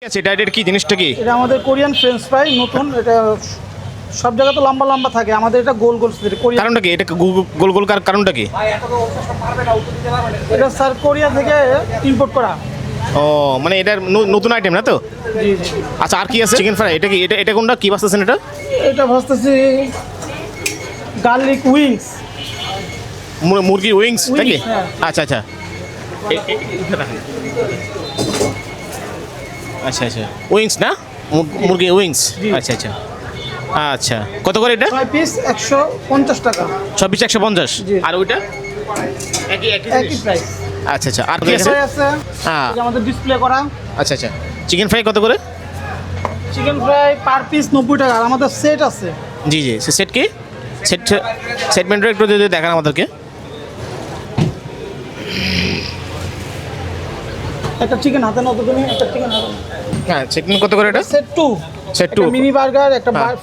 আচ্ছা, এটা কি জিনিসটা কি? এটা আমাদের কোরিয়ান ফ্রেঞ্চ ফ্রাই নতুন। এটা সব জায়গায় তো লম্বা লম্বা থাকে, আমাদের এটা গোল গোল কোরিয়ান। কারণটা কি? এটা গোল গোল কারণটা কি? এটা স্যার কোরিয়া থেকে ইম্পোর্ট করা। ও মানে এটার নতুন আইটেম না তো? জি জি। আচ্ছা, আর কি আছে? Chicken fry. এটা কি? এটা কোনটা কি বাসতেছেন এটা? এটা ভাজতেছি গার্লিক উইংস। মুরগির উইংস নাকি? হ্যাঁ। আচ্ছা আচ্ছা আচ্ছা আচ্ছা উইংস না? মুরগি উইংস। জি। আচ্ছা আচ্ছা আচ্ছা, কত করে এটা? 6 পিস 150 টাকা। 26 150। জি। আর ওইটা একই একই প্রাইস। আচ্ছা আচ্ছা, আর কি আছে? ফ্রাই আছে, হ্যাঁ। এটা আমাদের ডিসপ্লে করা। আচ্ছা আচ্ছা, চিকেন ফ্রাই কত করে? চিকেন ফ্রাই পার পিস 90 টাকা। আর আমাদের সেট আছে। জি জি, সেট কি? সেট মেনুটা একটু যদি দেখান আমাদেরকে। একটা চিকেন হাতে নাও তো তুমি, একটা চিকেন হাতে। হ্যাঁ, চিকেন কত করে এটা? সেট 2। সেট 2। মিনি বার্গার, একটা হ্যাঁ।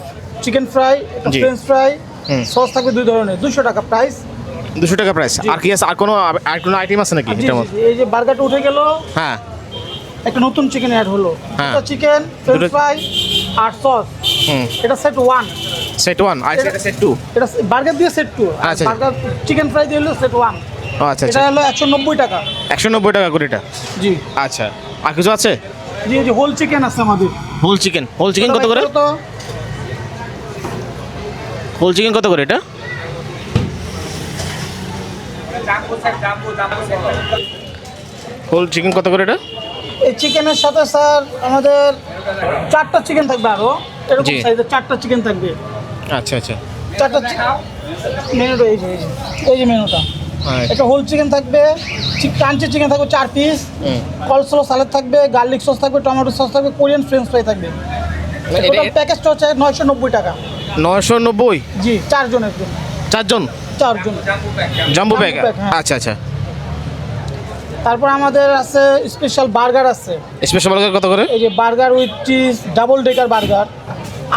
চিকেন ফ্রাই, একটা জি। ফ্রেঞ্চ ফ্রাই, হুম। সস থাকবে 2 ধরনের, 200 টাকা প্রাইস। 200 টাকা প্রাইস। জি। আর কি আছে? আর কোনো আইটেম আছে নাকি জি, এটার জি, মধ্যে? জি, এই যে বার্গারটা উঠে গেল, হ্যাঁ একটা নতুন চিকেন অ্যাড হলো। হ্যাঁ। এটা চিকেন, ফ্রেঞ্চ দুটো- ফ্রাই আর সস। হুম। এটা সেট 1। সেট 1 আর এটা সেট 2। এটা বার্গার দিয়ে সেট 2। আচ্ছা। বার্গার চিকেন ফ্রাই দিয়ে হলো সেট 1। ও আচ্ছা এটা আচ্ছা, হলো 190 টাকা। 190 টাকা করে এটা। জি আচ্ছা, আর কিছু আছে? জি জি, হোল চিকেন আছে আমাদের। হোল চিকেন কত করে? তো হোল চিকেন কত করে এটা? হোল চিকেন কত করে এটা? এই চিকেনের সাথে স্যার আমাদের 4টা চিকেন থাকবে, আরো এরকম জি। সাইজের 4টা চিকেন থাকবে। আচ্ছা আচ্ছা 4টা মেনুটা এই যে মেনুটা। আচ্ছা। একটা হোল চিকেন থাকবে, ক্রাঞ্চি চিকেন থাকবে 4 পিস, হুম। কলস্লো সালাদ থাকবে, গার্লিক সস থাকবে, টমেটো সস থাকবে, কোরিয়ান ফ্রেঞ্চ ফ্রাই থাকবে। টোটাল প্যাকেজটা হচ্ছে 990 টাকা। 990? জি, 4 জনের জন্য। 4 জন? 4 জন। Jumbo pack? pack, হ্যাঁ। আচ্ছা আচ্ছা। তারপর আমাদের আছে স্পেশাল বার্গার আছে। স্পেশাল বার্গার কত করে? এই যে burger with cheese double decker burger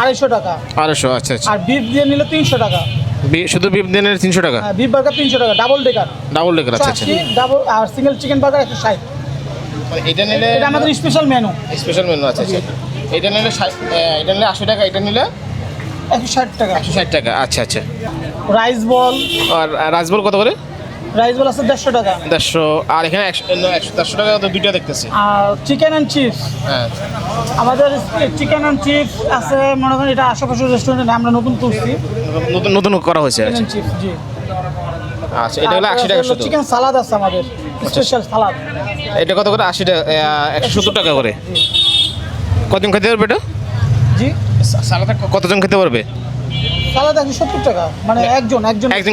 250 টাকা। 250। আচ্ছা আচ্ছা, আর বিফ দিয়ে নিলে 300 টাকা। শুধু বিফ দিনের 300 টাকা? হ্যাঁ, বিফ বার্গার 300 টাকা ডাবল ডেকার। Double decker. আচ্ছা আচ্ছা, ডাবল। আর সিঙ্গেল চিকেন বার্গার 160। এটা নিলে এটা আমাদের স্পেশাল মেনু। Special menu. আচ্ছা আচ্ছা, এটা নিলে 80 টাকা, এটা নিলে 160 টাকা। 160 টাকা। আচ্ছা আচ্ছা, রাইস বল। আর রাজবল কত করে? রাইস বল আছে 150 টাকা। 150। আর এখানে 100 টাকা তো দুইটা দেখতেছি। আর চিকেন অ্যান্ড চিপস। হ্যাঁ, আমাদের চিকেন অ্যান্ড চিপস আছে, মনে করেন এটা আশেপাশের রেস্টুরেন্টে আমরা নতুন করছি। নতুন নতুন করা হয়েছে। চিকেন আচ্ছা অ্যান্ড চিপস, জি। আচ্ছা, এটা হলো 80 টাকা শুধু। চিকেন সালাদ আছে আমাদের, স্পেশাল সালাদ। এটা কত করে? 80 টাকা, 170 টাকা করে। কতজন খেতে পারবে এটা? জি, সালাদে কতজন খেতে পারবে? সালাদ 170 টাকা, মানে একজন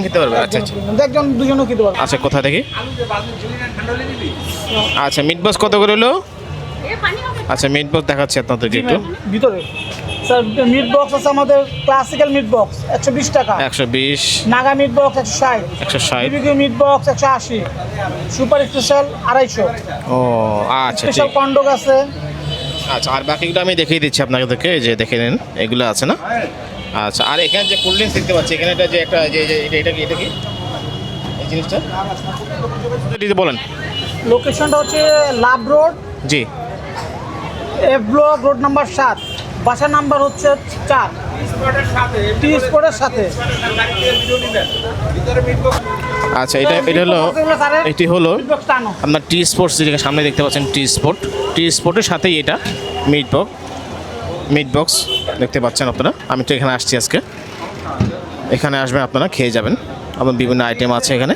খেতে পারবে। আচ্ছা আচ্ছা একজন দুজনও খেতে পারবে। আচ্ছা, কোথা থেকে? আচ্ছা, মিট বক্স কত করে হলো? আচ্ছা, মিট বক্স দেখাচ্ছি আপনাদেরকে একটু। ভিতরে স্যার মিট বক্স আছে আমাদের, ক্লাসিক্যাল মিট বক্স 120 টাকা, 120, Naga meat box 160, 160। BBQ meat box 180, super special 250, ও আচ্ছা স্পেশাল ঠিক। কন্ডোক আছে। আচ্ছা, আর বাকিগুলো আমি দেখিয়ে দিচ্ছি আপনাদেরকে, এই যে দেখে নিন, এগুলো আছে না? আচ্ছা, আর এখানে যে কোল্ড ড্রিঙ্কস দেখতে পাচ্ছি, এখানে এটা যে একটা এটা কি এই জিনিসটা বলেন। লোকেশনটা হচ্ছে লাভ রোড, জি। এফ ব্লক, রোড নাম্বার 7, বাসা নাম্বার হচ্ছে 4, টি স্পটের সাথে। আচ্ছা, এটা হলো, এটি হলো আপনার টি স্পোর্টস, যেটা সামনে দেখতে পাচ্ছেন, টি স্পোর্টের সাথেই এটা মিট বক্স দেখতে পাচ্ছেন আপনারা। আমি তো এখানে আসছি আজকে, এখানে আসবেন আপনারা, খেয়ে যাবেন। আপনার বিভিন্ন আইটেম আছে এখানে।